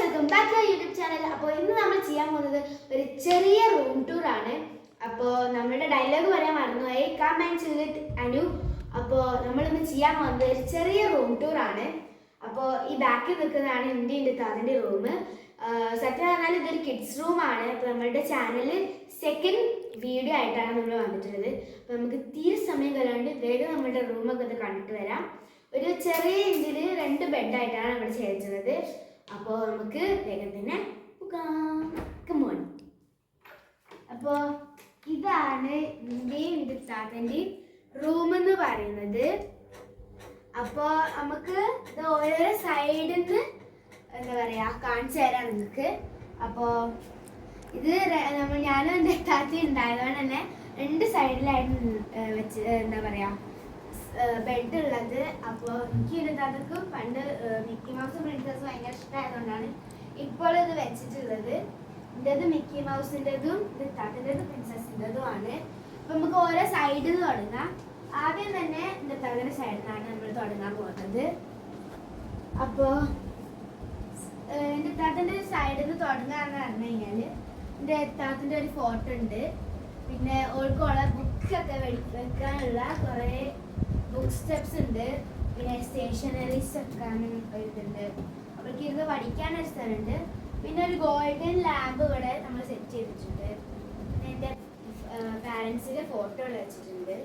Welcome back to YouTube channel. അപ്പോൾ ഇന്ന് നമ്മൾ ചെയ്യാൻ പോകുന്നത് ഒരു ചെറിയ റൂം ടൂർ ആണ്. അപ്പോൾ നമ്മുടെ ഡയലോഗ് പറയാൻ മറന്നുപോയി, കം ആൻഡ് ചിൽ വിത്ത് അനു. അപ്പോൾ നമ്മളിന്ന് ചെയ്യാൻ പോകുന്നത് ഒരു ചെറിയ റൂം ടൂർ ആണ്. അപ്പോൾ ഈ ബാക്കിൽ നിൽക്കുന്നതാണ് എൻ്റെ താതിൻ്റെ റൂം. സത്യം പറഞ്ഞാൽ ഇതൊരു കിഡ്സ് റൂമാണ്. അപ്പോൾ നമ്മളുടെ ചാനലിൽ സെക്കൻഡ് വീഡിയോ ആയിട്ടാണ് നമ്മൾ വന്നിട്ടുള്ളത്. അപ്പോൾ നമുക്ക് തീരെ സമയം കളയാണ്ട് വേഗം നമ്മുടെ റൂമൊക്കെ ഒന്ന് കണ്ടിട്ട് വരാം. ഒരു ചെറിയ ഇഞ്ചിൽ 2 ബെഡായിട്ടാണ് നമ്മൾ ചെയ്തിട്ടുള്ളത്. അപ്പോൾ നമുക്ക് വേഗം തന്നെ പോകാം. അപ്പോൾ ഇതാണ് എൻ്റെയും എൻ്റെ താത്തൻ്റെയും റൂം എന്ന് പറയുന്നത്. അപ്പോൾ നമുക്ക് ഇത് ഓരോരോ സൈഡിൽ നിന്ന് എന്താ പറയുക കാണിച്ചു തരാം നിങ്ങൾക്ക്. അപ്പോൾ ഇത് ഞാനും എൻ്റെ താത്തി ഉണ്ടായതുകൊണ്ട് തന്നെ 2 സൈഡിലായിരുന്നു വെച്ച് എന്താ പറയുക ബെഡ് ഉള്ളത്. അപ്പോൾ എനിക്ക് എൻ്റെ താത്തക്ക് പണ്ട് മിക്കി മൗസും പ്രിൻസസും ഭയങ്കര ഇഷ്ടമായതുകൊണ്ടാണ് ഇപ്പോൾ ഇത് വെച്ചിട്ടുള്ളത്. എൻ്റേത് മിക്കി മൗസിൻ്റെതും ഇത് താത്തിൻ്റെതും പ്രിൻസസിൻ്റെതുമാണ്. അപ്പോൾ നമുക്ക് ഓരോ സൈഡിൽ നിന്ന് തുടങ്ങാം. ആദ്യം തന്നെ എൻ്റെ താത്തിൻ്റെ സൈഡിൽ നിന്നാണ് നമ്മൾ തുടങ്ങാൻ പോകുന്നത്. അപ്പോൾ എൻ്റെ താത്തിൻ്റെ സൈഡിൽ നിന്ന് തുടങ്ങാന്ന് പറഞ്ഞു കഴിഞ്ഞാൽ എൻ്റെ താത്തിൻ്റെ ഒരു ഫോട്ടോ ഉണ്ട്. പിന്നെ ഓൾക്കുള്ള ബുക്കൊക്കെ വെക്കാനുള്ള കുറേ ബുക്ക് സ്റ്റെപ്സ് ഉണ്ട്. പിന്നെ സ്റ്റേഷനറീസ് വെക്കാനും ഇതുണ്ട്. അവർക്ക് ഇരുന്ന് പഠിക്കാനൊരു സ്ഥലമുണ്ട്. പിന്നെ ഒരു ഗോൾഡൻ ലാമ്പ് ഇവിടെ നമ്മൾ സെറ്റ് ചെയ്തിട്ടുണ്ട്. പിന്നെ എൻ്റെ പാരൻസിൻ്റെ ഫോട്ടോകൾ വെച്ചിട്ടുണ്ട്.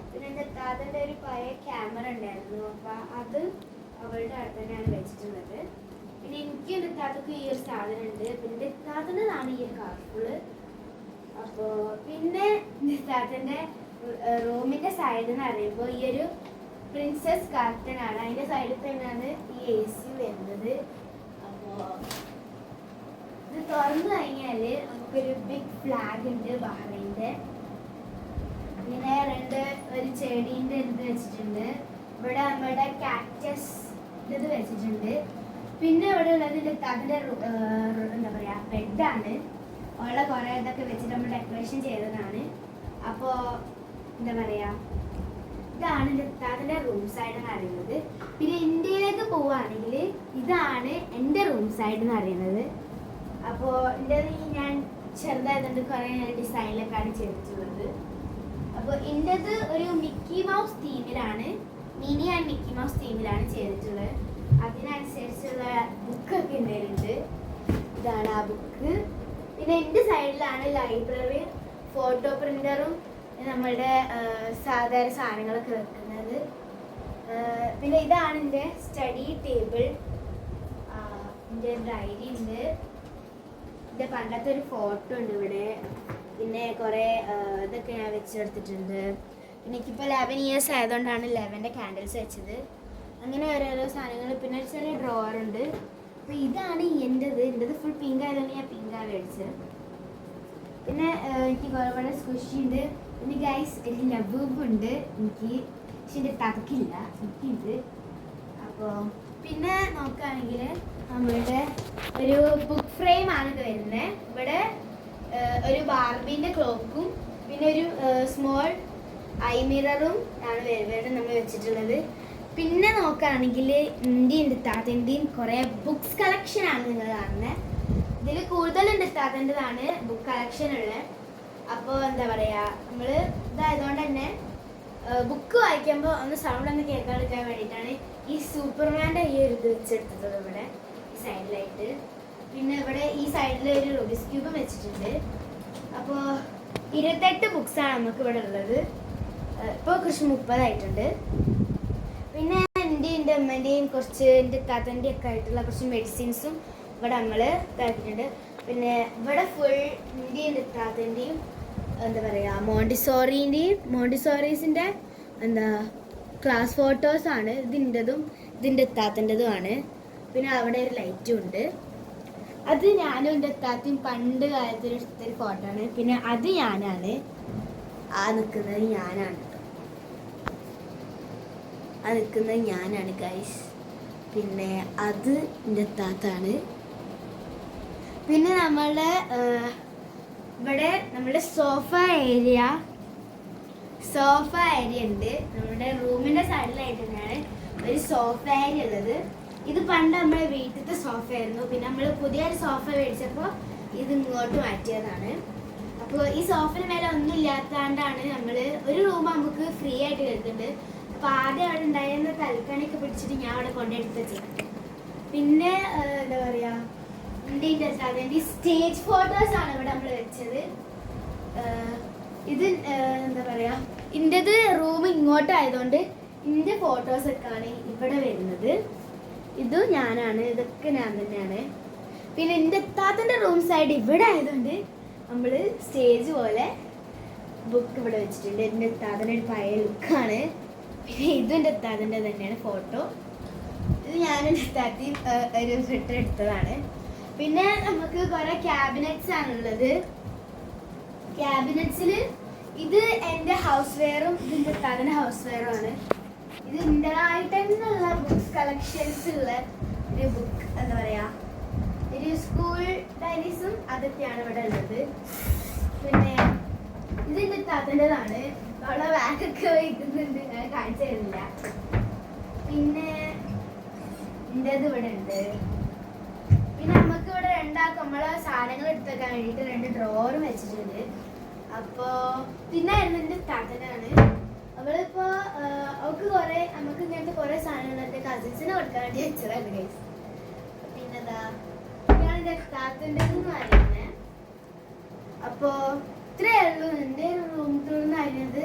പിന്നെ എൻ്റെ താത്തൻ്റെ ഒരു പഴയ ക്യാമറ ഉണ്ടായിരുന്നു. അപ്പോൾ അത് അവളുടെ അടുത്ത് തന്നെയാണ് വെച്ചിട്ടുള്ളത്. പിന്നെ എനിക്ക് എൻ്റെ താത്തക്ക് ഈ ഒരു സാധനം ഉണ്ട്. പിന്നെ എൻ്റെ താത്തൻ്റെതാണ് ഈ ഒരു കാർഫുള്. അപ്പോൾ പിന്നെ എൻ്റെ താത്തൻ്റെ റൂമിൻ്റെ സൈഡ് എന്ന് പറയുമ്പോൾ ഈ ഒരു പ്രിൻസസ് കാർട്ടനാണ്. അതിൻ്റെ സൈഡിൽ തന്നെയാണ് ഈ AC വരുന്നത്. അപ്പോൾ ഇത് തുറന്നു കഴിഞ്ഞാൽ നമുക്കൊരു ബിഗ് ഫ്ലാഗ് ഉണ്ട് ബഹ്റൈൻ്റെ. പിന്നെ ഒരു ചെടീൻ്റെ ഇത് വെച്ചിട്ടുണ്ട്. ഇവിടെ നമ്മുടെ കാക്ടസ് ഇത് വെച്ചിട്ടുണ്ട്. പിന്നെ ഇവിടെ ഉള്ളത് അതിൻ്റെ എന്താ പറയുക ബെഡാണ്. ഉള്ള കുറേ ഇതൊക്കെ വെച്ചിട്ട് നമ്മൾ ഡെക്കറേഷൻ ചെയ്തതാണ്. അപ്പോൾ എന്താ പറയുക ഇതാണ് എൻ്റെ റൂം സൈഡ് എന്ന് പറയുന്നത്. പിന്നെ ഇന്ത്യയിലേക്ക് പോവുകയാണെങ്കിൽ ഇതാണ് എൻ്റെ റൂം സൈഡ് എന്ന് പറയുന്നത്. അപ്പോൾ എൻ്റെ ഞാൻ ചെറുതായതുകൊണ്ട് കുറേ ഡിസൈനിലൊക്കെയാണ് ചെയ്തിട്ടുള്ളത്. അപ്പോൾ എൻ്റെത് ഒരു മിക്കി മൗസ് തീമിലാണ്, മിനി ആൻഡ് മിക്കി മൗസ് തീമിലാണ് ചെയ്തിട്ടുള്ളത്. അതിനനുസരിച്ചുള്ള ബുക്കൊക്കെ ഉണ്ടായിട്ടുണ്ട്. ഇതാണ് ആ ബുക്ക്. പിന്നെ എൻ്റെ സൈഡിലാണ് ലൈബ്രറി, ഫോട്ടോ പ്രിൻ്ററും നമ്മളുടെ സാധാരണ സാധനങ്ങളൊക്കെ വെക്കുന്നത്. പിന്നെ ഇതാണ് എൻ്റെ സ്റ്റഡി ടേബിൾ. എൻ്റെ ഡയറി ഉണ്ട്. എൻ്റെ പണ്ടത്തെ ഒരു ഫോട്ടോ ഉണ്ട് ഇവിടെ. പിന്നെ കുറേ ഇതൊക്കെ ഞാൻ വെച്ചെടുത്തിട്ടുണ്ട്. പിന്നെ എനിക്കിപ്പോൾ 11 ഇയേഴ്സ് ആയതുകൊണ്ടാണ് 11ൻ്റെ ക്യാൻഡിൽസ് വെച്ചത്. അങ്ങനെ ഓരോരോ സാധനങ്ങൾ. പിന്നെ ഒരു ചെറിയ ഡ്രോവർ ഉണ്ട്. അപ്പോൾ ഇതാണ് എൻ്റെത് ഫുൾ പിങ്ക് ആയതുകൊണ്ട് ഞാൻ പിങ്കാണ് മേടിച്ചത്. പിന്നെ എനിക്ക് കുറേ സ്കുഷി ഉണ്ട്. പിന്നെ ഗൈസ് ഒരു ലബൂബ് ഉണ്ട് എനിക്ക്, പക്ഷെ എൻ്റെ തതക്കില്ല, എനിക്കുണ്ട്. അപ്പോൾ പിന്നെ നോക്കുകയാണെങ്കിൽ നമ്മളുടെ ഒരു ബുക്ക് ഫ്രെയിമാണ് ഇത് വരുന്നത്. ഇവിടെ ഒരു ബാർബീൻ്റെ ക്ലോക്കും പിന്നെ ഒരു സ്മോൾ ഐ മിററും ആണ് വരുന്നത് നമ്മൾ വെച്ചിട്ടുള്ളത്. പിന്നെ നോക്കുകയാണെങ്കിൽ എൻ്റെ താത്തൻ്റെയും കുറേ ബുക്സ് കളക്ഷനാണ് നിങ്ങൾ കാണുന്നത്. ഇതിൽ കൂടുതലുണ്ട് താത്തൻ്റെതാണ് ബുക്ക് കളക്ഷൻ ഉള്ളത്. അപ്പോൾ എന്താ പറയുക നമ്മൾ ഇതായതുകൊണ്ട് തന്നെ ബുക്ക് വായിക്കുമ്പോൾ ഒന്ന് സൗണ്ട് ഒന്ന് കേൾക്കാതിരിക്കാൻ വേണ്ടിയിട്ടാണ് ഈ സൂപ്പർമാൻ്റെ ഈ ഒരു ഇത് വെച്ചെടുത്തത് ഇവിടെ ഈ സൈഡിലായിട്ട്. പിന്നെ ഇവിടെ ഈ സൈഡിൽ ഒരു റൂബിക്സ് ക്യൂബും വെച്ചിട്ടുണ്ട്. അപ്പോൾ 28 ബുക്സാണ് നമുക്ക് ഇവിടെ ഉള്ളത്. ഇപ്പോൾ കുറച്ച് 30 ആയിട്ടുണ്ട്. പിന്നെ എൻ്റെ അമ്മേൻ്റെയും കുറച്ച് എൻ്റെ താത്തൻ്റെയും ഒക്കെ ആയിട്ടുള്ള കുറച്ച് മെഡിസിൻസും ഇവിടെ നമ്മൾ ഇതാക്കിയിട്ടുണ്ട്. പിന്നെ ഇവിടെ ഫുൾ എൻ്റെ താത്തൻ്റെയും എന്താ പറയുക മോണ്ടിസോറീസിൻ്റെ എന്താ ക്ലാസ് ഫോട്ടോസാണ്. ഇതിൻ്റെതും ഇതിൻ്റെ താത്തൻ്റെതുമാണ്. പിന്നെ അവിടെ ഒരു ലൈറ്റും ഉണ്ട്. അത് ഞാനും എൻ്റെ താത്തയും പണ്ട് കാലത്തൊരു എടുത്തൊരു ഫോട്ടോ ആണ്. പിന്നെ അത് ഞാനാണ്, ആ നിൽക്കുന്നത് ഞാനാണ് ഗൈസ്. പിന്നെ അത് എൻ്റെ താത്താണ്. പിന്നെ നമ്മളുടെ ഇവിടെ നമ്മുടെ സോഫ ഏരിയ ഉണ്ട്. നമ്മുടെ റൂമിൻ്റെ സൈഡിലായിട്ട് തന്നെയാണ് ഒരു സോഫ ഏരിയ ഉള്ളത്. ഇത് പണ്ട് നമ്മളെ വീട്ടിലത്തെ സോഫ ആയിരുന്നു. പിന്നെ നമ്മൾ പുതിയൊരു സോഫ മേടിച്ചപ്പോൾ ഇത് ഇങ്ങോട്ട് മാറ്റിയതാണ്. അപ്പോൾ ഈ സോഫയുടെ മേലെ ഒന്നും ഇല്ലാത്തതുകൊണ്ടാണ് നമ്മൾ ഒരു റൂം നമുക്ക് ഫ്രീ ആയിട്ട് കിട്ടുന്നുണ്ട്. അപ്പോൾ ആദ്യം അവിടെ ഉണ്ടായിരുന്ന തൽക്കണിയൊക്കെ പിടിച്ചിട്ട് ഞാൻ അവിടെ കൊണ്ടെടുത്ത് വെച്ചത്. പിന്നെ എന്താ പറയുക, അതിൻ്റെ സ്റ്റേജ് ഫോട്ടോസ് ആണ് ഇവിടെ നമ്മൾ വെച്ചത്. ഇത് എന്താ പറയുക, ഇൻ്റെത് റൂം ഇങ്ങോട്ടായതുകൊണ്ട് ഇതിൻ്റെ ഫോട്ടോസൊക്കെയാണ് ഇവിടെ വരുന്നത്. ഇതും ഞാനാണ്, ഇതൊക്കെ ഞാൻ തന്നെയാണ്. പിന്നെ എൻ്റെ താത്തൻ്റെ റൂം സൈഡ് ഇവിടെ ആയതുകൊണ്ട് നമ്മൾ സ്റ്റേജ് പോലെ ബുക്ക് ഇവിടെ വെച്ചിട്ടുണ്ട്. എൻ്റെ താത്തൻ്റെ ഒരു പഴയ ലുക്കാണ്. പിന്നെ ഇതും എൻ്റെ താത്തൻ്റെ തന്നെയാണ് ഫോട്ടോ. ഇത് ഞാനും എൻ്റെ താത്തയും ഒരു ഫിൽറ്റർ എടുത്തതാണ്. പിന്നെ നമുക്ക് കുറേ ക്യാബിനറ്റ്സ് ആണുള്ളത്. ക്യാബിനറ്റ്സിൽ ഇത് എൻ്റെ ഹൗസ് വെയറും ഇതിൻ്റെ താത്തൻ്റെ ഹൗസ് വെയറും ആണ്. ഇത് എൻ്റെതായിട്ട് തന്നെയുള്ള ബുക്സ് കളക്ഷൻസ് ഉള്ള ഒരു ബുക്ക്, എന്താ പറയുക, ഒരു സ്കൂൾ ഡയറീസും അതൊക്കെയാണ് ഇവിടെ ഉള്ളത്. പിന്നെ ഇതിൻ്റെ താത്തൻ്റെതാണ്. അവിടെ ബാഗൊക്കെ വയ്ക്കുന്നുണ്ട്, ഞാൻ കാണിച്ചു തരുന്നില്ല. പിന്നെ എൻ്റേത് ഇവിടെ ഉണ്ട്. പിന്നെ നമുക്ക് ഇവിടെ രണ്ടാൾക്ക് നമ്മളെ സാധനങ്ങൾ എടുത്തേക്കാൻ വേണ്ടിയിട്ട് 2 ഡ്രോറും വെച്ചിട്ടുണ്ട്. അപ്പോൾ പിന്നെ എൻ്റെ താത്തനാണ്. അവളിപ്പോൾ അവൾക്ക് കുറേ നമുക്ക് ഇങ്ങനത്തെ കുറേ സാധനങ്ങൾ എൻ്റെ കസിൻസിനെ കൊടുക്കാൻ വേണ്ടി വെച്ചതാണ് ഗൈസ്. പിന്നെന്താ, ഞാൻ എൻ്റെ താത്തൻ്റെതെന്ന് പറയുന്നത്. അപ്പോൾ ഇത്രയേ ഉള്ളൂ എൻ്റെ റൂം ടൂർ എന്ന് പറയുന്നത്.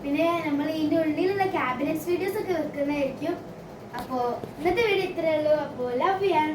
പിന്നെ നമ്മൾ ഇതിൻ്റെ ഉള്ളിലുള്ള ക്യാബിനറ്റ്സ് വീഡിയോസ് ഒക്കെ വെക്കുന്നതായിരിക്കും. അപ്പോൾ ഇന്നത്തെ വീഡിയോ ഇത്രയേ ഉള്ളൂ. അപ്പോൾ ലവ് യാൻ.